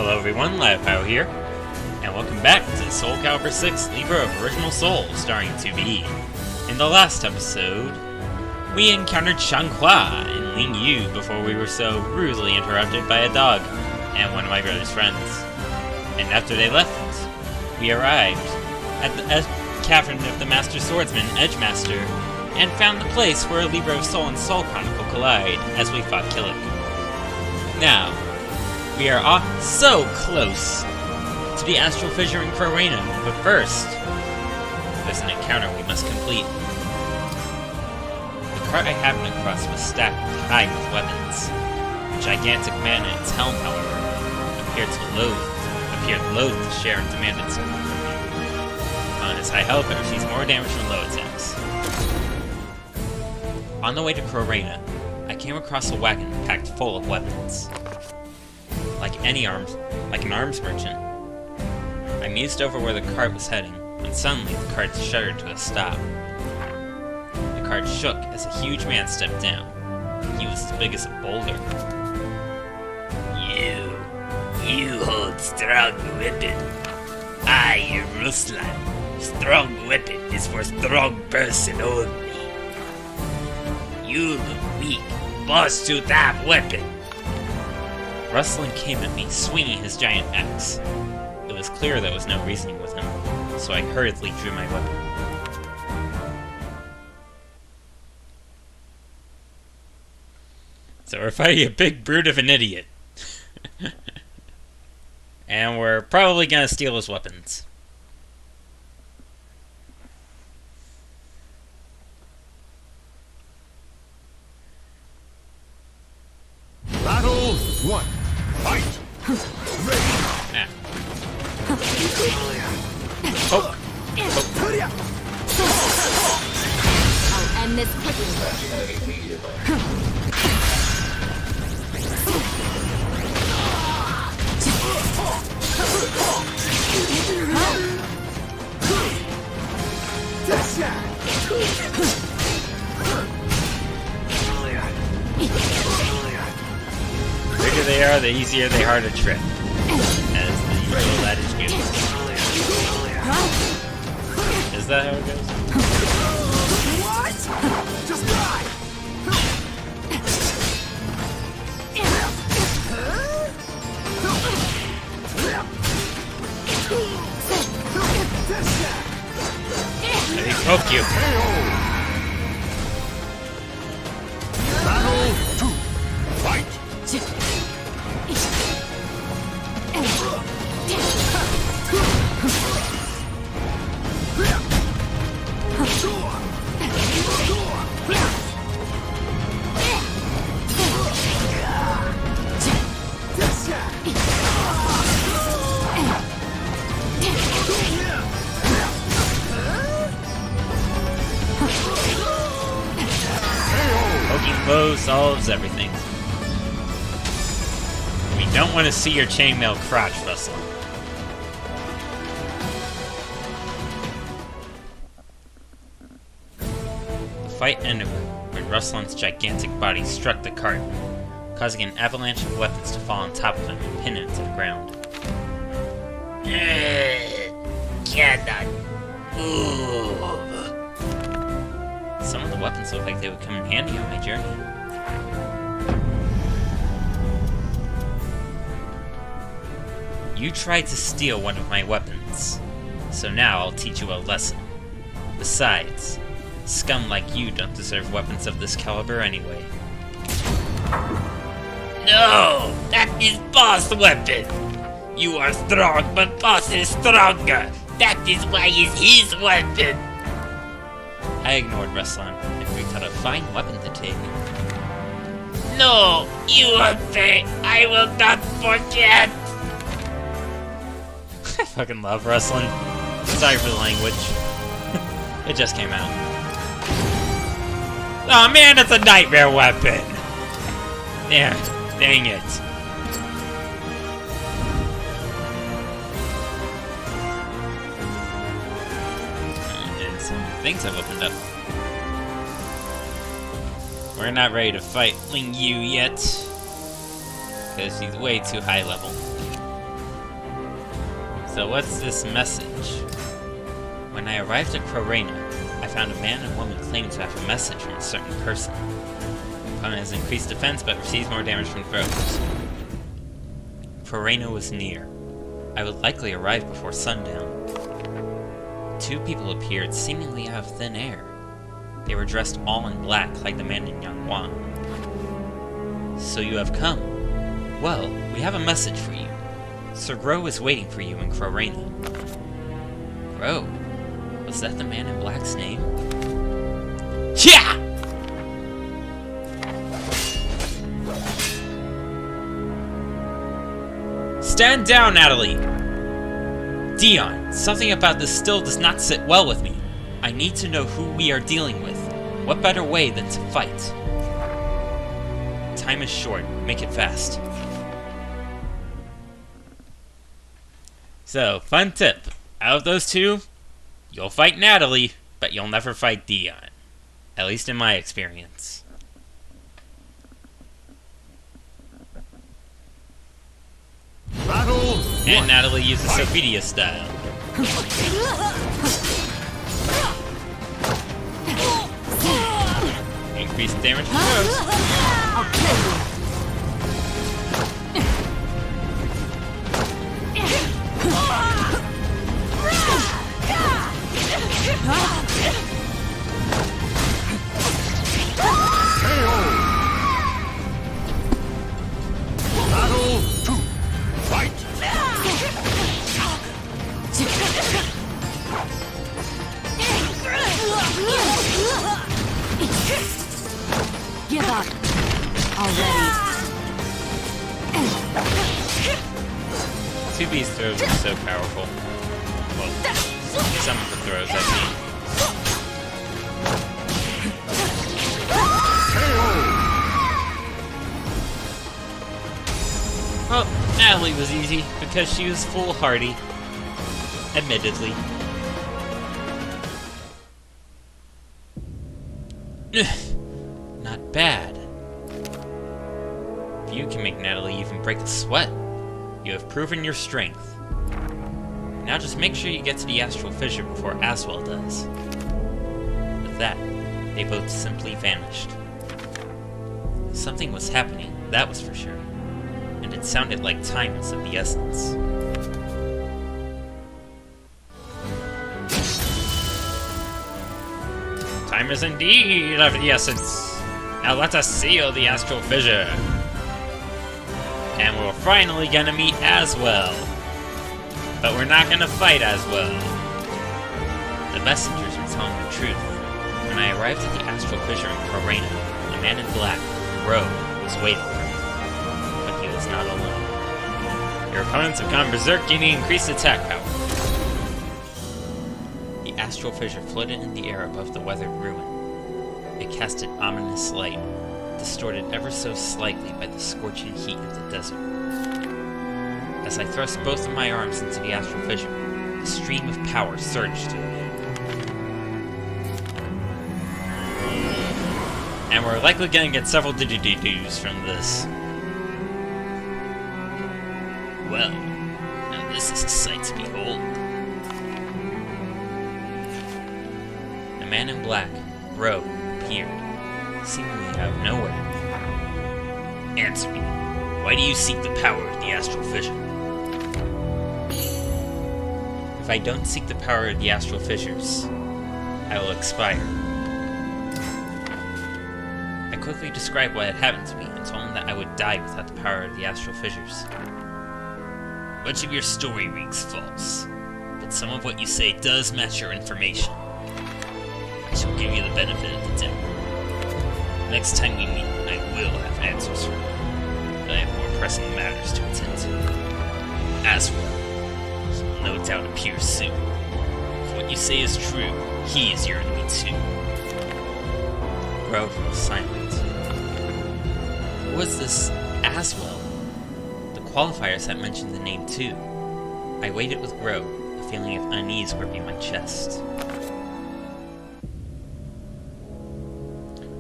Hello everyone, Livepile here, and welcome back to Soul Calibur 6 Libra of Original Soul, starring 2B. In the last episode, we encountered Shanghua and Ling Yu before we were so rudely interrupted by a dog and one of my brother's friends. And after they left, we arrived at the cavern of the Master Swordsman, Edgemaster, and found the place where a Libra of Soul and Soul Chronicle collide as we fought Killick. Now, we are so close to the Astral Fissure in Kroraina, but first, there's an encounter we must complete. The cart I happened across was stacked high with weapons. The gigantic man in its helm, however, appeared loath to share and demanded something from me. As I help her, she's more damage from low attacks. On the way to Kroraina, I came across a wagon packed full of weapons. Like an arms merchant. I mused over where the cart was heading, when suddenly the cart shuddered to a stop. The cart shook as a huge man stepped down. He was as big as a boulder. You hold strong weapon. I am Ruslan. Strong weapon is for strong person only. You look weak. Boss should have weapon. Ruslan came at me, swinging his giant axe. It was clear there was no reasoning with him, so I hurriedly drew my weapon. So we're fighting a big brute of an idiot. And we're probably gonna steal his weapons. Battle 1. Fight! Ready! Ah. Oh. I'll end this quickly. The bigger they are, the easier they are to trip, as the usual adage goes. Is that how it goes? What? Just die! Let me poke you. Battle 2. Fight! Poking foe solves everything. We don't want to see your chainmail crotch, Russell. The fight ended when Ruslan's gigantic body struck the cart, causing an avalanche of weapons to fall on top of him and pin him to the ground. Cannot move. Some of the weapons look like they would come in handy on my journey. You tried to steal one of my weapons, so now I'll teach you a lesson. Besides, scum like you don't deserve weapons of this caliber anyway. No, that is boss weapon. You are strong, but boss is stronger. That is why it's his weapon. I ignored Ruslan and picked out a fine weapon to take. No, you will pay. I will not forget. I fucking love Ruslan. Sorry for the language. It just came out. Oh man, it's a nightmare weapon! Yeah, dang it. And some things have opened up. We're not ready to fight Ling Yu yet, because she's way too high level. So what's this message? When I arrived at Kroraina, I found a man and woman claiming to have a message from a certain person. The opponent has increased defense but receives more damage from throws. Kroraina was near. I would likely arrive before sundown. Two people appeared seemingly out of thin air. They were dressed all in black like the man in Yangguan. So you have come. Well, we have a message for you. Sir Grøh is waiting for you in Kroraina. Grøh? Was that the man in black's name? Yeah! Stand down, Natalie! Dion, something about this still does not sit well with me. I need to know who we are dealing with. What better way than to fight? Time is short. Make it fast. So, fun tip. Out of those two, you'll fight Natalie, but you'll never fight Dion. At least in my experience. Battle And one. Natalie uses Sophia style. Increased damage from throws. I'll kill you. Battle two. Fight. Give up already. 2B's throws are so powerful. Well, some of the throws, I mean. Well, Natalie was easy, because she was foolhardy. Admittedly. Not bad. If you can make Natalie even break a sweat, you have proven your strength. Now just make sure you get to the astral fissure before Azwel does. With that, they both simply vanished. Something was happening, that was for sure. And it sounded like time was of the essence. Time is indeed of the essence. Now let us seal the astral fissure. And we're finally gonna meet Azwel. But we're not gonna fight Azwel. The messengers were telling the truth. When I arrived at the astral fissure in Kroraina, the man in black, Grøh, was waiting for me. But he was not alone. Your opponents have gone berserk, gaining increased attack power. The astral fissure floated in the air above the weathered ruin. It casted ominous light, distorted ever so slightly by the scorching heat of the desert. As I thrust both of my arms into the astral fissure, a stream of power surged through me. And we're likely gonna get several diddy-doo-doos from this. Well, now this is a sight to behold. The man in black, Grøh, appeared, seemingly out of nowhere. Answer me. Why do you seek the power of the astral fissure? If I don't seek the power of the astral fissures, I will expire. I quickly described what had happened to me and told him that I would die without the power of the astral fissures. Much of your story rings false, but some of what you say does match your information. I shall give you the benefit of the doubt. Next time we meet, I will have answers for you, but I have more pressing matters to attend to. Azwel, he will no doubt appear soon. If what you say is true, he is your enemy too. Grøh was silent. Who was this Azwel? The qualifiers had mentioned the name too. I waited with Grøh, a feeling of unease gripping my chest.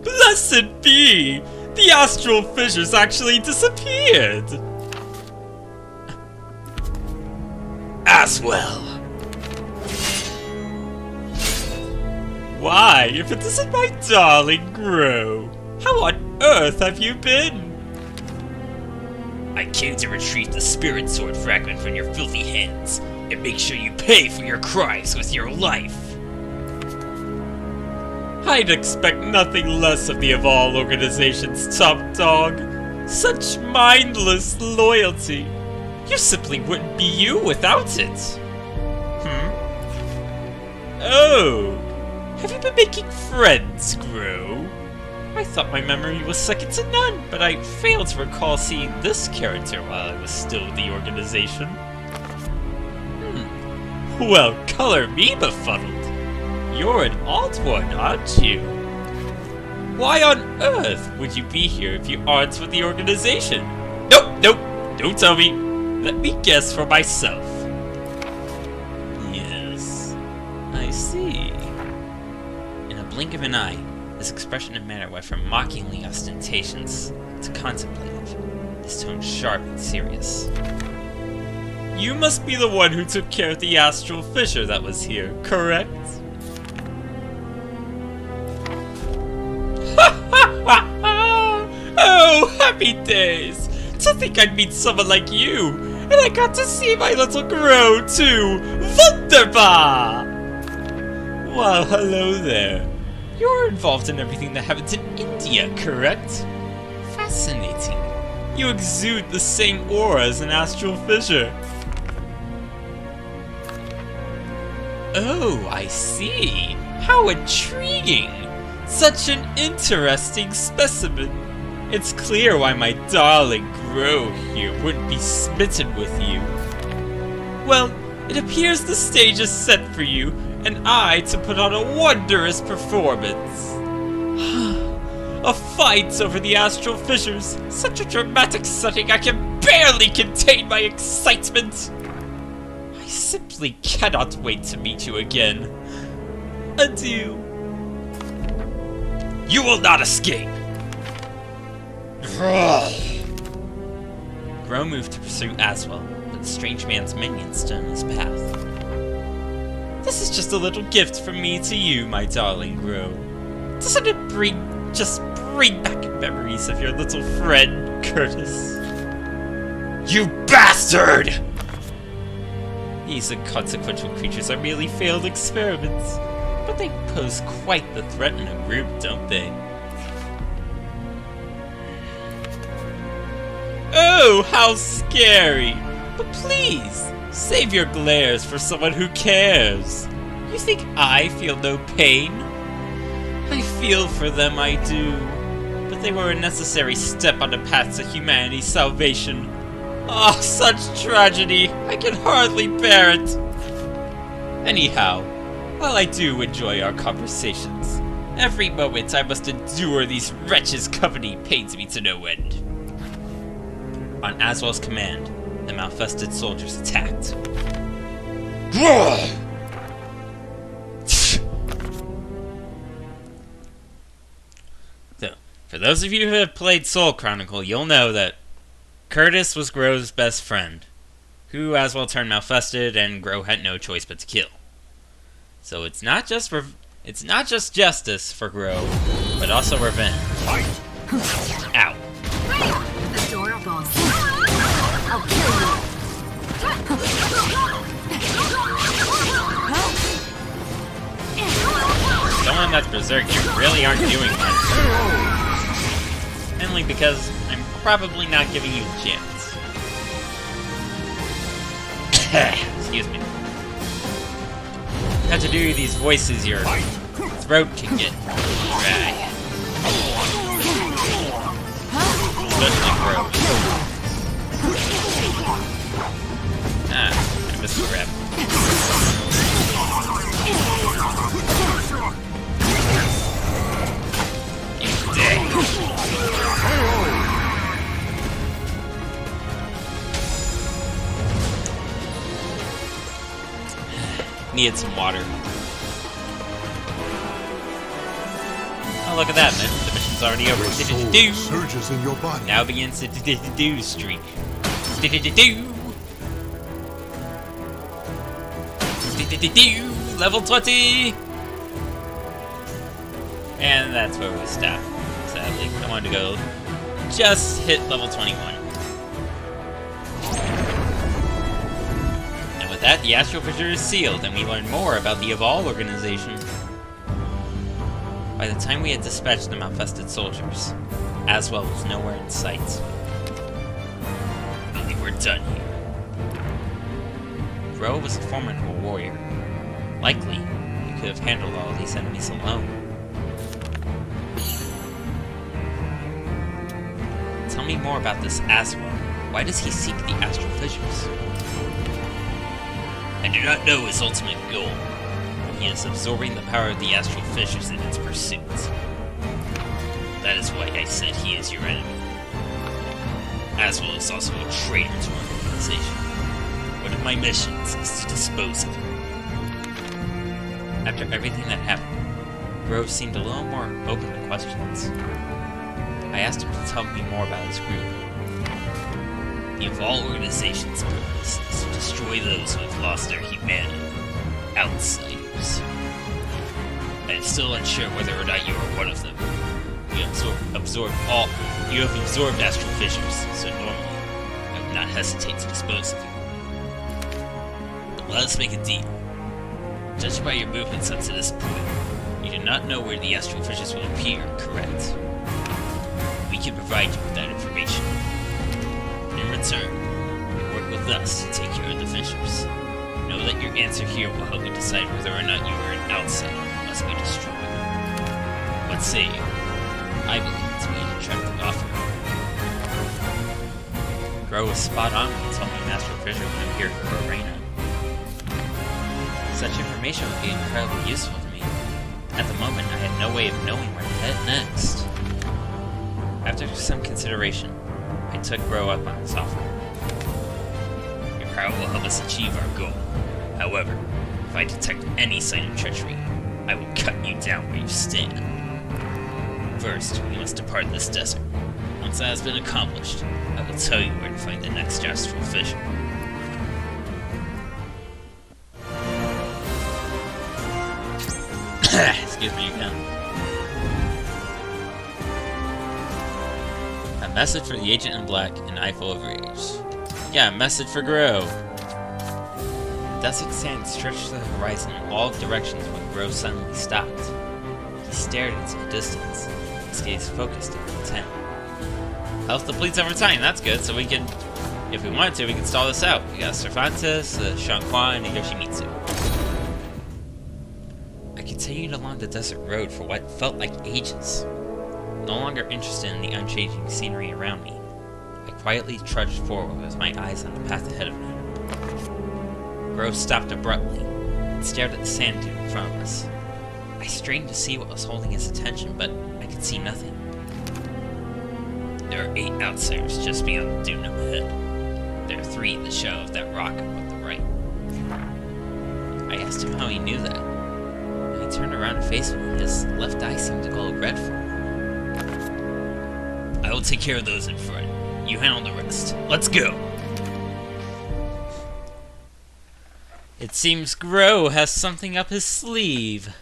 Blessed be! The astral fissures actually disappeared! Azwel! Why, if it isn't my darling Grøh? How on earth have you been? I came to retrieve the spirit sword fragment from your filthy hands and make sure you pay for your crimes with your life. I'd expect nothing less of the Aval Organization's top dog. Such mindless loyalty. You simply wouldn't be you without it. Oh, have you been making friends, Grøh? I thought my memory was second to none, but I failed to recall seeing this character while I was still with the organization. Well, color me befuddled. You're an odd one, aren't you? Why on earth would you be here if you aren't with the organization? Nope, don't tell me. Let me guess for myself. Yes, I see. In a blink of an eye, his expression and manner went from mockingly ostentatious to contemplative, his tone sharp and serious. You must be the one who took care of the astral fissure that was here, correct? Oh, happy days! To think I'd meet someone like you! And I got to see my little Grøh too! Wunderbar! Well, hello there. You're involved in everything that happens in India, correct? Fascinating. You exude the same aura as an astral fissure. Oh, I see. How intriguing! Such an interesting specimen. It's clear why my darling Grøh here wouldn't be smitten with you. Well, it appears the stage is set for you, and I to put on a wondrous performance. A fight over the astral fissures. Such a dramatic setting I can barely contain my excitement. I simply cannot wait to meet you again. Adieu. You will not escape! Grøh moved to pursue Azwel, but the strange man's minions stood in his path. This is just a little gift from me to you, my darling Grøh. Doesn't it bring back memories of your little friend, Curtis? You bastard! These inconsequential creatures are merely failed experiments, but they pose quite the threat in a group, don't they? Oh, how scary! But please, save your glares for someone who cares. You think I feel no pain? I feel for them, I do. But they were a necessary step on the path to humanity's salvation. Ah, such tragedy! I can hardly bear it! Anyhow, while I do enjoy our conversations, every moment I must endure these wretches' company pains me to no end. On Azwel's command, the Malfested soldiers attacked. So, for those of you who have played Soul Chronicle, you'll know that Curtis was Grøh's best friend, who Azwel turned Malfested, and Grøh had no choice but to kill. So it's not just justice for Grøh, but also revenge. Ow. Adorable. I'll kill you. Someone that's berserk, you really aren't doing much. Mainly because I'm probably not giving you a chance. Excuse me. Have to do these voices, your throat can get dry. Especially Grøh. Ah, I missed the grab. You dick. Needed some water. Oh, look at that, man. The mission's already over. Soul surges in your body. Now begins the do streak. Do. Level 20! And that's where we stop. Sadly, I wanted to go just hit level 21. And with that, the Astral Fissure is sealed, and we learn more about the Aval Organization. By the time we had dispatched the malfested soldiers, Azwel was nowhere in sight. I think we're done here. Grøh was a formidable warrior. Likely, he could have handled all these enemies alone. Tell me more about this Azwel. Why does he seek the Astral Fissures? I do not know his ultimate goal. He is absorbing the power of the Astral Fissures in its pursuit. That is why I said he is your enemy. Azwel is also a traitor to our organization. One of my missions is to dispose of him. After everything that happened, Grøh seemed a little more open to questions. I asked him to tell me more about his group. The Aval Organization's purpose is to destroy those who have lost their humanity. Outsiders. I am still unsure whether or not you are one of them. You have absorbed Astral Fissures, so normally I would not hesitate to dispose of you. But let us make a deal. Judging by your movements up to this point, you do not know where the Astral Fissures will appear, correct? We can provide you with that information. In return, you work with us to take care of the fissures. Know that your answer here will help you decide whether or not you are an outsider who must be destroyed. What say you? I believe it to be an attractive offer. Grøh was spot on when he told me an Astral Fissure would appear in Kroraina. Such information would be incredibly useful to me. At the moment, I had no way of knowing where to head next. After some consideration, I took Grøh up on his offer. Your power will help us achieve our goal. However, if I detect any sign of treachery, I will cut you down where you stand. First, we must depart this desert. Once that has been accomplished, I will tell you where to find the next Astral Fissure. Excuse me again. A message for the Agent in Black and Aval of Rage. Yeah, a message for Grøh. The desert sand stretched to the horizon in all directions when Grøh suddenly stopped. He stared into the distance, his gaze focused and intent. Health depletes over time, that's good, so we can, if we wanted to, we can stall this out. We got Cervantes, Shankwa, and Yoshimitsu. I continued along the desert road for what felt like ages. No longer interested in the unchanging scenery around me, I quietly trudged forward with my eyes on the path ahead of me. Grøh stopped abruptly and stared at the sand dune in front of us. I strained to see what was holding his attention, but I could see nothing. There are 8 outsiders just beyond the dune up ahead. There are 3 in the shadow of that rock up the right. I asked him how he knew that. When he turned around and faced me, his left eye seemed to glow red for me. I will take care of those in front. You handle the rest. Let's go! It seems Grøh has something up his sleeve.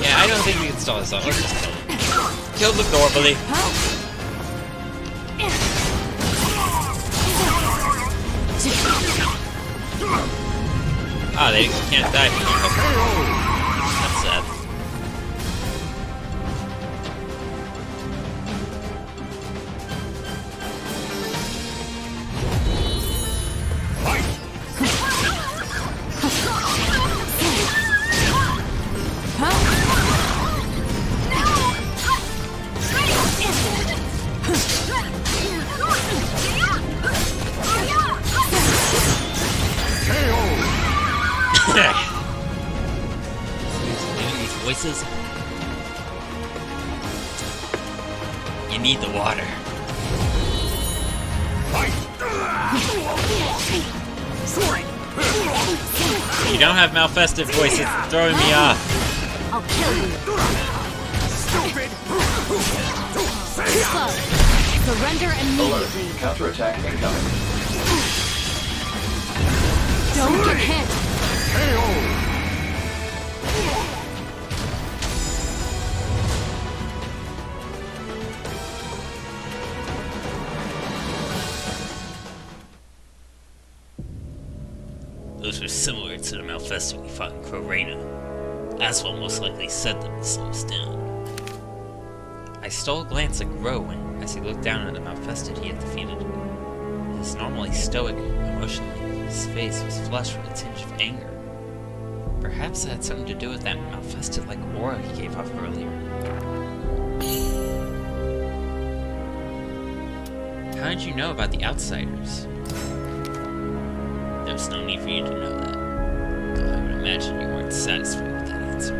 Yeah, I don't think we can stall this out. Let's just kill him. Kill them normally. Ah, they can't die from your cover. That's sad. These voices. You need the water. You don't have Malfested voices throwing me off. I'll kill you. Stupid! Slow. Surrender immediately. Counterattack incoming. Don't get hit. Those were similar to the Malfested we fought in Kroraina. Azwel most likely said them to slow us down. I stole a glance at Grøh when, as he looked down at the Malfested he had defeated. He was normally stoic, emotionally. His face was flushed with a tinge of anger. Perhaps it had something to do with that Malfested-like aura he gave off earlier. How did you know about the Outsiders? There was no need for you to know that. Though I would imagine you weren't satisfied with that answer.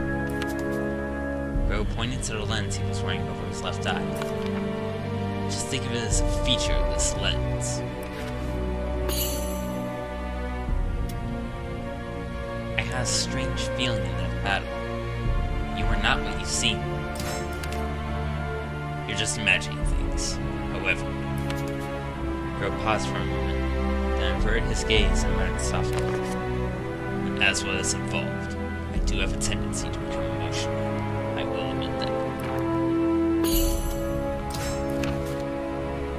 Grøh pointed to the lens he was wearing over his left eye. Just think of it as a feature of this lens. I had a strange feeling in that battle. You were not what you seem. You're just imagining things. However, Grøh paused for a moment, then averted his gaze and muttered softly. when Azwel is involved, I do have a tendency to become emotional. I will admit that.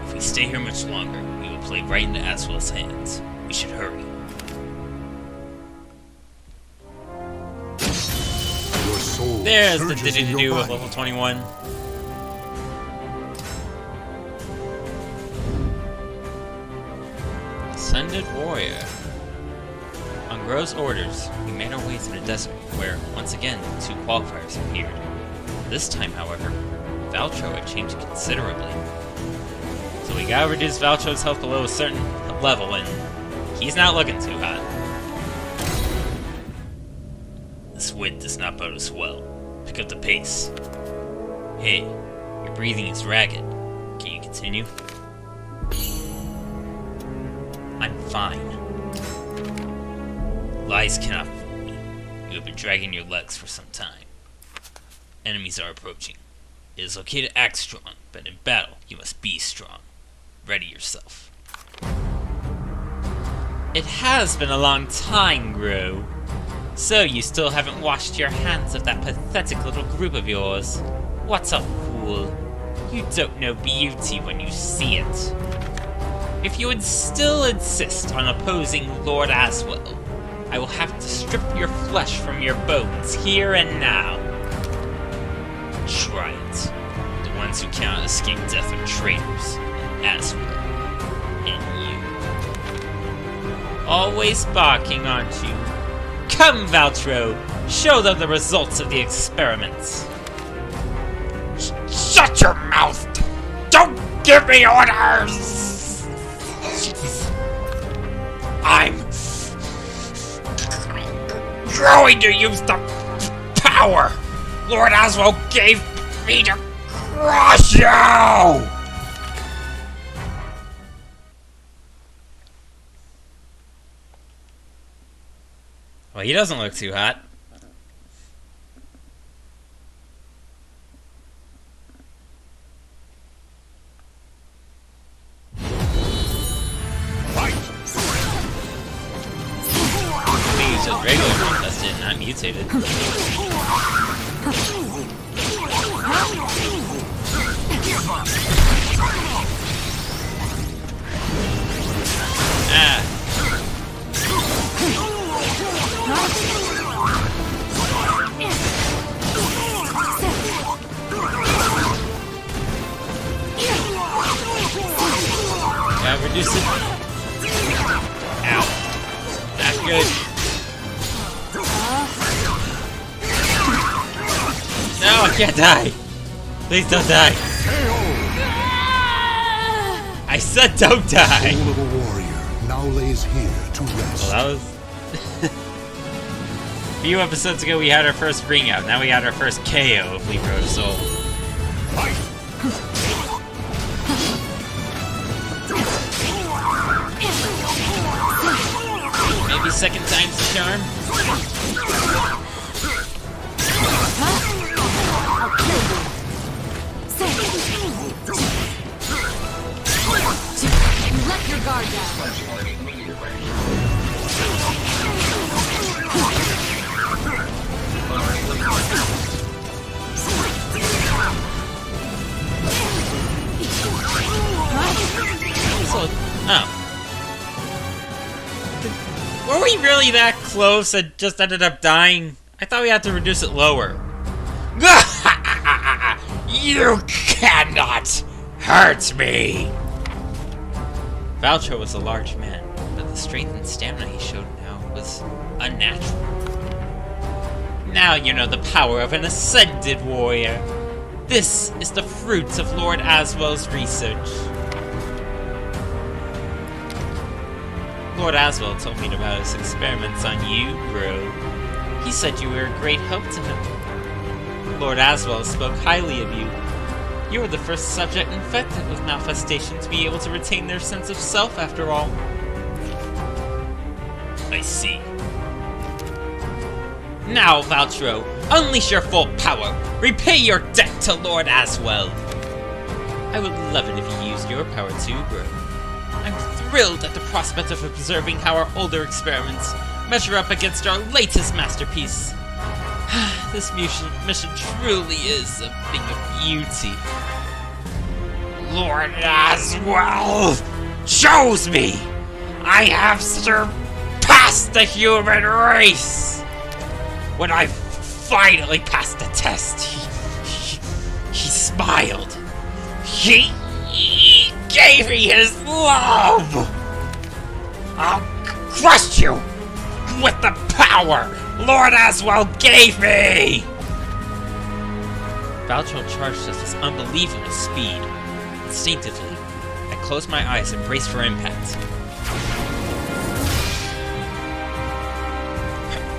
If we stay here much longer, we will play right into Azwel's hands. We should hurry. Your soul There's the surges in diddy-do your of body. level 21. Ascended Warrior. On Grøh's orders, we made our way to the desert, where, once again, two qualifiers appeared. This time, however, Valtro had changed considerably. So we gotta reduce Valtro's health below a certain level, and he's not looking too hot. This wind does not bode us well. Pick up the pace. Hey, your breathing is ragged. Can you continue? I'm fine. Lies cannot fool me. You have been dragging your legs for some time. Enemies are approaching. It is okay to act strong, but in battle, you must be strong. Ready yourself. It has been a long time, Grøh. So you still haven't washed your hands of that pathetic little group of yours. What a fool. You don't know beauty when you see it. If you would still insist on opposing Lord Azwel, I will have to strip your flesh from your bones here and now. Try it. The ones who cannot escape death are traitors. Azwel. And you. Always barking, aren't you? Come, Valtro! Show them the results of the experiments. Shut your mouth! Don't give me orders! I'm going to use the power Lord Azwel gave me to crush you! Well, he doesn't look too hot. He's just regular Malfested, not mutated. Ah. Gotta reduce it. Ow. Not good. No, I can't die. Please don't die. I said don't die. Soul of a warrior now lays here to rest. Well, that was... A few episodes ago we had our first ring out. Now we got our first KO of Libra of Soul. Maybe second time's the charm. I'll kill you. Say. You let your guard down. So, oh. Were we really that close and just ended up dying? I thought we had to reduce it lower. You cannot hurt me! Valtro was a large man, but the strength and stamina he showed now was unnatural. Now you know the power of an ascended warrior. This is the fruit of Lord Azwel's research. Lord Azwel told me about his experiments on you, Grøh. He said you were a great help to him. Lord Azwel spoke highly of you. You were the first subject infected with malfestation to be able to retain their sense of self after all. I see. Now, Valtro, unleash your full power! Repay your debt to Lord Azwel! I would love it if you used your power too, Grøh. I'm thrilled at the prospect of observing how our older experiments measure up against our latest masterpiece. This mission truly is a thing of beauty. Lord Azwel chose me! I have surpassed the human race! When I finally passed the test, he smiled. He gave me his love! I'll crush you with the power Lord Azwel gave me! Valtro charged us with unbelievable speed. Instinctively, I closed my eyes and braced for impact.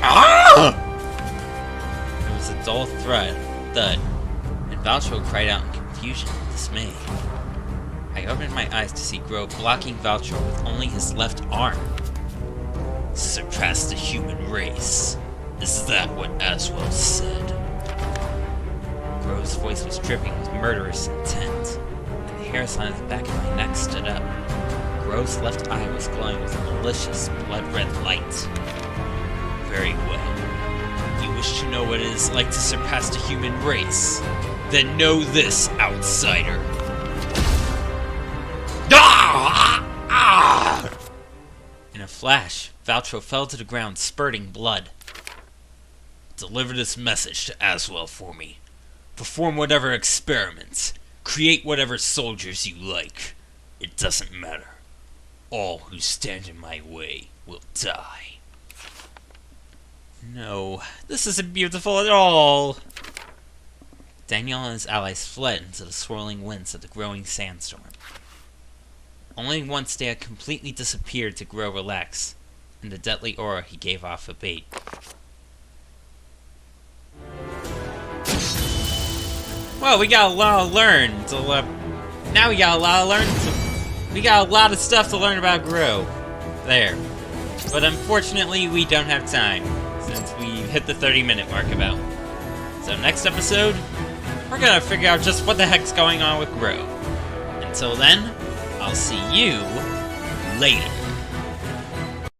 Ah! There was a dull thud, and Valtro cried out in confusion and dismay. I opened my eyes to see Grøh blocking Valtro with only his left arm. Surpass the human race. Is that what Azwel said? Grøh's voice was dripping with murderous intent, and the hairs on the back of my neck stood up. Grøh's left eye was glowing with a malicious, blood-red light. Very well. You wish to know what it is like to surpass the human race? Then know this, outsider. In a flash, Valtro fell to the ground, spurting blood. Deliver this message to Azwel for me. Perform whatever experiments. Create whatever soldiers you like. It doesn't matter. All who stand in my way will die. No, this isn't beautiful at all. Daniel and his allies fled into the swirling winds of the growing sandstorm. Only once they had completely disappeared did Grøh relax, and the deadly aura he gave off abate. Well, we got a lot to learn. Now we got a lot to learn. We got a lot of stuff to learn about Grøh. There. But unfortunately, we don't have time, since we hit the 30-minute mark about. So next episode, we're gonna figure out just what the heck's going on with Grøh. Until then, I'll see you later.